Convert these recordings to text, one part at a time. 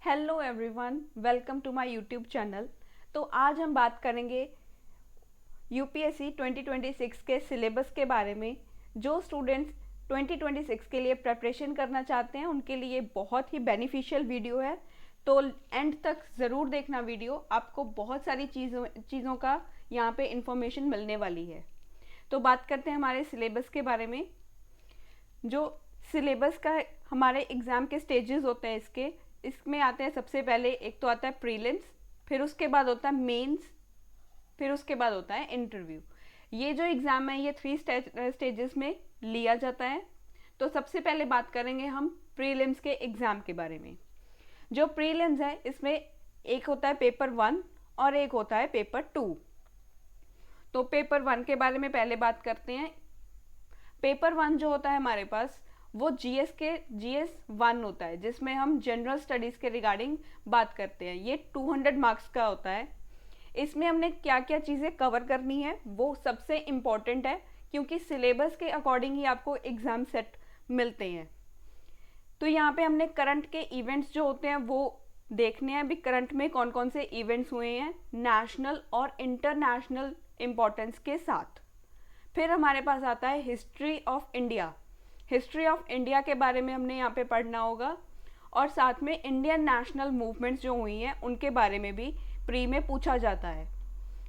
Hello everyone, welcome to my YouTube channel. तो आज हम बात करेंगे यूपीएससी 2026 के सिलेबस के बारे में। जो स्टूडेंट्स 2026 के लिए प्रिपरेशन करना चाहते हैं उनके लिए बहुत ही बेनिफिशियल वीडियो है। तो एंड तक ज़रूर देखना वीडियो, आपको बहुत सारी चीज़ों का यहाँ पे इंफॉर्मेशन मिलने वाली है। तो बात करते हैं हमारे सिलेबस के बारे में। जो सिलेबस का हमारे एग्ज़ाम के स्टेजेस होते हैं इसमें आते हैं। सबसे पहले एक तो आता है प्रीलिम्स, फिर उसके बाद होता है मेंस, फिर उसके बाद होता है इंटरव्यू। ये जो एग्ज़ाम है ये 3 स्टेजेस में लिया जाता है। तो सबसे पहले बात करेंगे हम प्रीलिम्स के एग्ज़ाम के बारे में। जो प्रीलिम्स है इसमें एक होता है पेपर 1 और एक होता है पेपर 2। तो पेपर 1 के बारे में पहले बात करते हैं। पेपर 1 जो होता है हमारे पास वो जीएस 1 होता है, जिसमें हम जनरल स्टडीज़ के रिगार्डिंग बात करते हैं। ये 200 मार्क्स का होता है। इसमें हमने क्या क्या चीज़ें कवर करनी है वो सबसे इम्पॉर्टेंट है, क्योंकि सिलेबस के अकॉर्डिंग ही आपको एग्ज़ाम सेट मिलते हैं। तो यहाँ पे हमने करंट के इवेंट्स जो होते हैं वो देखने हैं। अभी करंट में कौन कौन से इवेंट्स हुए हैं नेशनल और इंटरनेशनल इम्पोर्टेंस के साथ। फिर हमारे पास आता है history of India. History of India के बारे में हमने यहाँ पे पढ़ना होगा, और साथ में इंडियन नेशनल मूवमेंट्स जो हुई हैं उनके बारे में भी प्री में पूछा जाता है।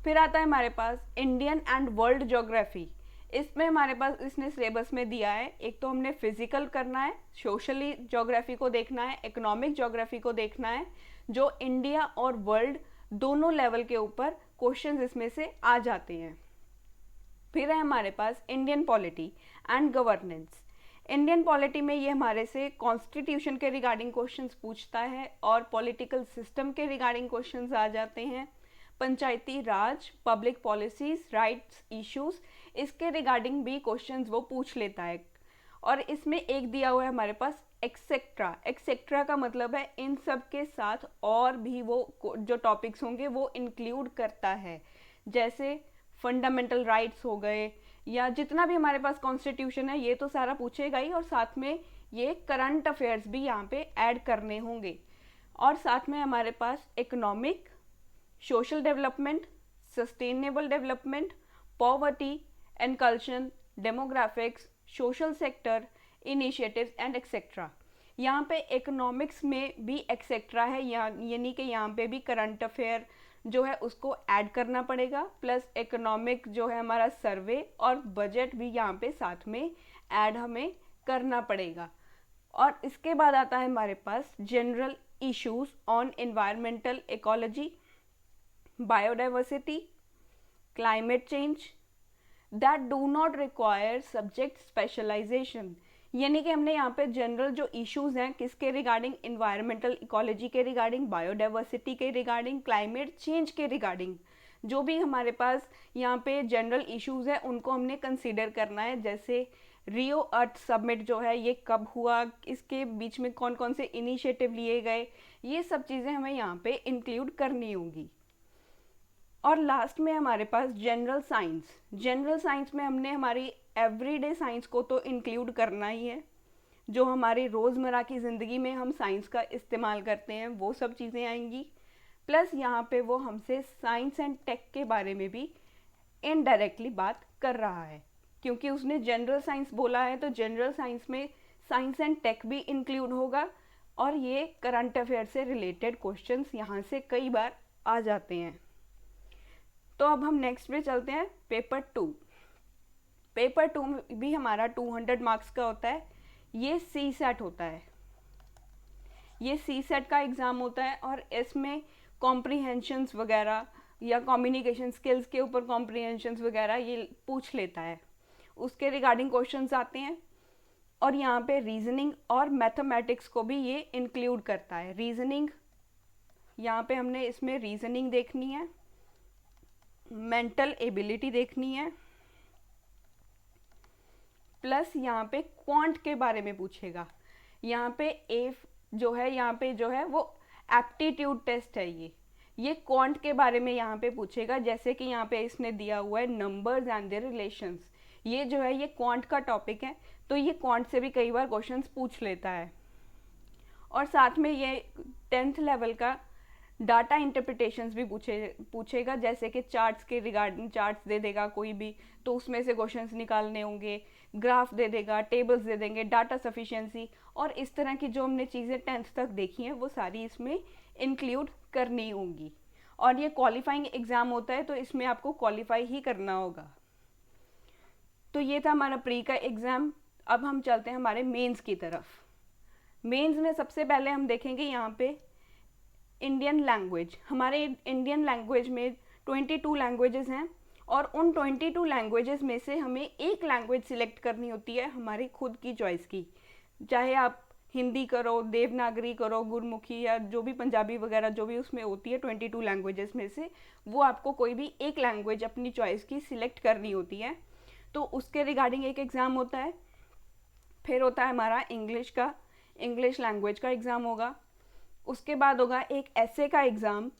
फिर आता है हमारे पास इंडियन एंड वर्ल्ड ज्योग्राफी। इसमें हमारे पास इसने सिलेबस में दिया है, एक तो हमने फिजिकल करना है, सोशली ज्योग्राफी को देखना है, इकोनॉमिक ज्योग्राफी को देखना है। जो इंडिया और वर्ल्ड दोनों लेवल के ऊपर क्वेश्चंस इसमें से आ जाते हैं। फिर है हमारे पास Indian polity and governance. Indian polity में ये हमारे से कॉन्स्टिट्यूशन के रिगार्डिंग क्वेश्चंस पूछता है और पॉलिटिकल सिस्टम के रिगार्डिंग क्वेश्चंस आ जाते हैं। पंचायती राज, पब्लिक पॉलिसीज, राइट्स इश्यूज, इसके रिगार्डिंग भी क्वेश्चंस वो पूछ लेता है। और इसमें एक दिया हुआ है हमारे पास एक्सेट्रा। एक्सेट्रा का मतलब है इन सब के साथ और भी वो जो टॉपिक्स होंगे वो इंक्लूड करता है, जैसे फंडामेंटल राइट्स हो गए, या जितना भी हमारे पास कॉन्स्टिट्यूशन है ये तो सारा पूछेगा ही, और साथ में ये करंट अफेयर्स भी यहाँ पे ऐड करने होंगे। और साथ में हमारे पास economic, social development, sustainable development, poverty inclusion, demographics, social sector initiatives and etcetera. यहाँ पे इकोनॉमिक्स में भी एक्सेट्रा है, यानी कि यहाँ पे भी करंट अफेयर जो है उसको ऐड करना पड़ेगा, प्लस इकोनॉमिक जो है हमारा सर्वे और बजट भी यहाँ पे साथ में ऐड हमें करना पड़ेगा। और इसके बाद आता है हमारे पास general issues on environmental ecology, biodiversity, climate change that do not require subject specialisation. यानी कि हमने यहाँ पे जनरल जो इश्यूज हैं किसके रिगार्डिंग, इन्वायरमेंटल इकोलॉजी के रिगार्डिंग, बायोडाइवर्सिटी के रिगार्डिंग, क्लाइमेट चेंज के रिगार्डिंग, जो भी हमारे पास यहाँ पे जनरल इश्यूज हैं उनको हमने कंसीडर करना है। जैसे रियो अर्थ समिट जो है ये कब हुआ, इसके बीच में कौन कौन से इनिशिएटिव लिए गए, ये सब चीज़ें हमें यहाँ पे इंक्लूड करनी होंगी। और लास्ट में हमारे पास जनरल साइंस। जनरल साइंस में हमने हमारी एवरीडे साइंस को तो इंक्लूड करना ही है, जो हमारी रोज़मर्रा की ज़िंदगी में हम साइंस का इस्तेमाल करते हैं वो सब चीज़ें आएंगी। प्लस यहाँ पे वो हमसे साइंस एंड टेक के बारे में भी इनडायरेक्टली बात कर रहा है, क्योंकि उसने जनरल साइंस बोला है तो जनरल साइंस में साइंस एंड टेक भी इंक्लूड होगा, और ये करंट अफेयर से रिलेटेड क्वेश्चंस यहाँ से कई बार आ जाते हैं। तो अब हम नेक्स्ट पे चलते हैं पेपर 2। पेपर 2 भी हमारा 200 मार्क्स का होता है। ये सी सेट होता है, ये सी सेट का एग्ज़ाम होता है, और इसमें कॉम्प्रीहेंशंस वगैरह या कम्युनिकेशन स्किल्स के ऊपर कॉम्प्रीहेंशंस वगैरह ये पूछ लेता है, उसके रिगार्डिंग क्वेश्चंस आते हैं। और यहाँ पे रीजनिंग और मैथमेटिक्स को भी ये इंक्लूड करता है। रीजनिंग यहाँ पे हमने इसमें रीजनिंग देखनी है, मेंटल एबिलिटी देखनी है, प्लस यहाँ पे क्वांट के बारे में पूछेगा। यहाँ पे जो है यहाँ पे जो है वो एप्टीट्यूड टेस्ट है। ये क्वांट के बारे में यहाँ पे पूछेगा, जैसे कि यहाँ पे इसने दिया हुआ है नंबर्स एंड देयर रिलेशंस। ये जो है ये क्वांट का टॉपिक है, तो ये क्वांट से भी कई बार क्वेश्चंस पूछ लेता है। और साथ में ये 10th लेवल का डाटा इंटरप्रिटेशंस भी पूछेगा, जैसे कि चार्ट्स के रिगार्डिंग चार्ट्स दे देगा कोई भी, तो उसमें से क्वेश्चंस निकालने होंगे, ग्राफ दे देगा, टेबल्स दे देंगे, डाटा सफिशिएंसी, और इस तरह की जो हमने चीज़ें 10th तक देखी हैं वो सारी इसमें इंक्लूड करनी होंगी। और ये क्वालिफाइंग एग्ज़ाम होता है, तो इसमें आपको क्वालिफाई ही करना होगा। तो ये था हमारा प्री का एग्ज़ाम। अब हम चलते हैं हमारे मेंस की तरफ। मेंस में सबसे पहले हम देखेंगे यहाँ पे इंडियन लैंग्वेज। हमारे इंडियन लैंग्वेज में 22 लैंग्वेजेस हैं, और उन 22 लैंग्वेजेस में से हमें एक लैंग्वेज सिलेक्ट करनी होती है हमारी खुद की चॉइस की। चाहे आप हिंदी करो, देवनागरी करो, गुरमुखी, या जो भी पंजाबी वगैरह जो भी उसमें होती है 22 लैंग्वेजेस में से, वो आपको कोई भी एक लैंग्वेज अपनी चॉइस की सिलेक्ट करनी होती है। तो उसके रिगार्डिंग एक एग्ज़ाम होता है। फिर होता है हमारा इंग्लिश लैंग्वेज का एग्ज़ाम होगा। उसके बाद होगा एक ऐसे का एग्ज़ाम।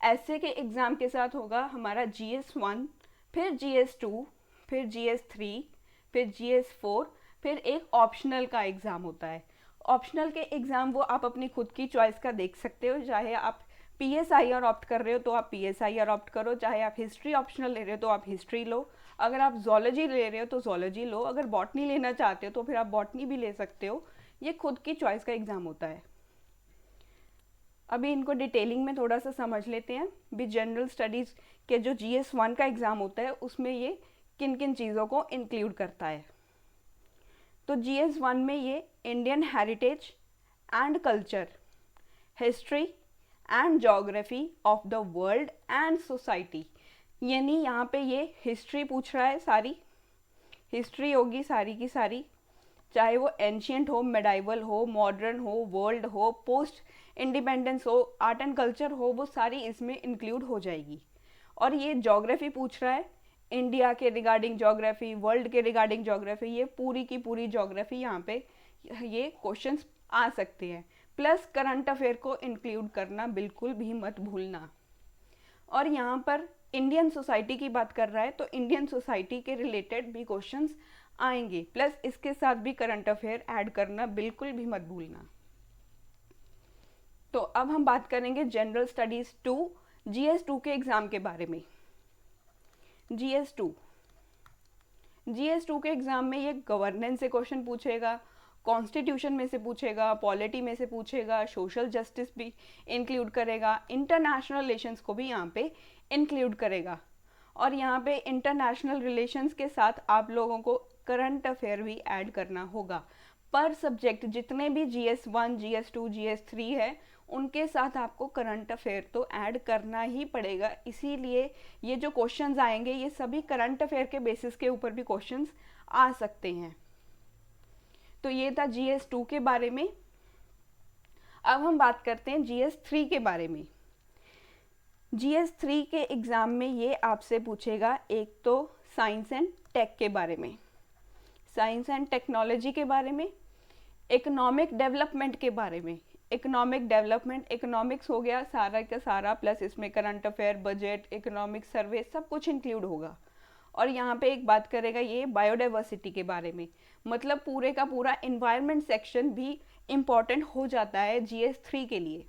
ऐसे के एग्ज़ाम के साथ होगा हमारा GS1, फिर GS2, फिर GS3, फिर GS4, फिर एक ऑप्शनल का एग्ज़ाम होता है। ऑप्शनल के एग्ज़ाम वो आप अपनी खुद की चॉइस का देख सकते हो। चाहे आप PSIR ऑप्ट कर रहे हो तो आप PSIR ऑप्ट करो, चाहे आप हिस्ट्री ऑप्शनल ले रहे हो तो आप हिस्ट्री लो, अगर आप जोलॉजी ले रहे हो तो जोलॉजी लो, अगर बॉटनी लेना चाहते हो तो फिर आप बॉटनी भी ले सकते हो। ये खुद की चॉइस का एग्ज़ाम होता है। अभी इनको डिटेलिंग में थोड़ा सा समझ लेते हैं भी। जनरल स्टडीज़ के जो GS1 का एग्ज़ाम होता है उसमें ये किन किन चीज़ों को इंक्लूड करता है। तो GS1 में ये Indian heritage and culture, history and geography of the world and society, यानी यहाँ पे ये हिस्ट्री पूछ रहा है। सारी हिस्ट्री होगी सारी की सारी, चाहे वो एंशियंट हो, मेडाइवल हो, मॉडर्न हो, वर्ल्ड हो, पोस्ट इंडिपेंडेंस हो, आर्ट एंड कल्चर हो, वो सारी इसमें इंक्लूड हो जाएगी। और ये ज्योग्राफी पूछ रहा है, इंडिया के रिगार्डिंग ज्योग्राफी, वर्ल्ड के रिगार्डिंग ज्योग्राफी, ये पूरी की पूरी ज्योग्राफी यहाँ पे ये क्वेश्चंस आ सकते हैं। प्लस करंट अफेयर को इंक्लूड करना बिल्कुल भी मत भूलना। और यहाँ पर इंडियन सोसाइटी की बात कर रहा है तो इंडियन सोसाइटी के रिलेटेड भी क्वेश्चंस आएंगे, प्लस इसके साथ भी करंट अफेयर ऐड करना बिल्कुल भी मत भूलना। तो अब हम बात करेंगे जनरल स्टडीज़ 2 GS2 के एग्ज़ाम के बारे में। GS2 के एग्ज़ाम में ये गवर्नेंस से क्वेश्चन पूछेगा, कॉन्स्टिट्यूशन में से पूछेगा, पॉलिटी में से पूछेगा, सोशल जस्टिस भी इंक्लूड करेगा, इंटरनेशनल रिलेशंस को भी यहाँ पे इंक्लूड करेगा। और यहाँ पे इंटरनेशनल रिलेशंस के साथ आप लोगों को करंट अफेयर भी ऐड करना होगा। पर सब्जेक्ट जितने भी GS1, GS2, GS3 है उनके साथ आपको करंट अफेयर तो ऐड करना ही पड़ेगा। इसीलिए ये जो क्वेश्चंस आएंगे ये सभी करंट अफेयर के बेसिस के ऊपर भी क्वेश्चंस आ सकते हैं। तो ये था GS2 के बारे में। अब हम बात करते हैं GS3 के बारे में। GS3 के एग्ज़ाम में ये आपसे पूछेगा एक तो साइंस एंड टेक के बारे में, साइंस एंड टेक्नोलॉजी के बारे में, इकोनॉमिक डेवलपमेंट के बारे में। इकोनॉमिक डेवलपमेंट, इकोनॉमिक्स हो गया सारा का सारा, प्लस इसमें current affair, budget, economic survey सब कुछ इंक्लूड होगा। और यहाँ पे एक बात करेगा ये बायोडाइवर्सिटी के बारे में, मतलब पूरे का पूरा इन्वायरमेंट सेक्शन भी इम्पॉर्टेंट हो जाता है GS3 के लिए।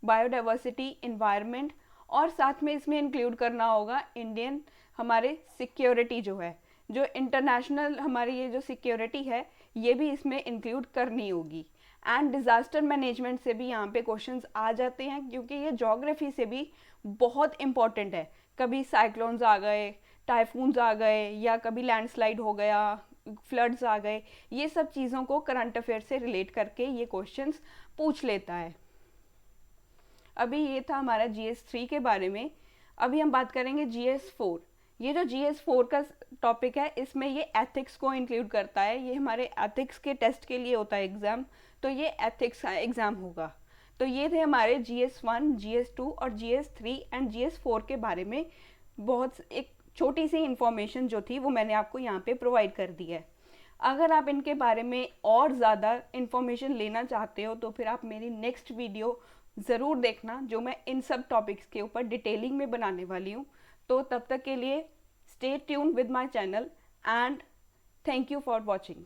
बायोडाइवर्सिटी, इन्वायरमेंट, और साथ में इसमें इंक्लूड करना होगा इंडियन हमारे सिक्योरिटी जो है, जो इंटरनेशनल हमारी ये जो सिक्योरिटी है ये भी इसमें इंक्लूड करनी होगी। एंड डिज़ास्टर मैनेजमेंट से भी यहाँ पे क्वेश्चंस आ जाते हैं, क्योंकि ये ज्योग्राफी से भी बहुत इम्पॉर्टेंट है। कभी साइक्लोन्स आ गए, टाइफून्स आ गए, या कभी लैंडस्लाइड हो गया, फ्लड्स आ गए, ये सब चीज़ों को करंट अफेयर से रिलेट करके ये क्वेश्चंस पूछ लेता है। अभी ये था हमारा GS3 के बारे में। अभी हम बात करेंगे GS4। ये जो GS4 का टॉपिक है इसमें ये एथिक्स को इंक्लूड करता है। ये हमारे एथिक्स के टेस्ट के लिए होता है एग्ज़ाम, तो ये एथिक्स का एग्ज़ाम होगा। तो ये थे हमारे GS1, GS2 और GS3 एंड GS4 के बारे में बहुत एक छोटी सी इन्फॉर्मेशन जो थी वो मैंने आपको यहाँ पे प्रोवाइड कर दी है। अगर आप इनके बारे में और ज़्यादा इन्फॉर्मेशन लेना चाहते हो तो फिर आप मेरी नेक्स्ट वीडियो ज़रूर देखना, जो मैं इन सब टॉपिक्स के ऊपर डिटेलिंग में बनाने वाली हूँ। तो तब तक के लिए stay tuned with my channel and thank you for watching.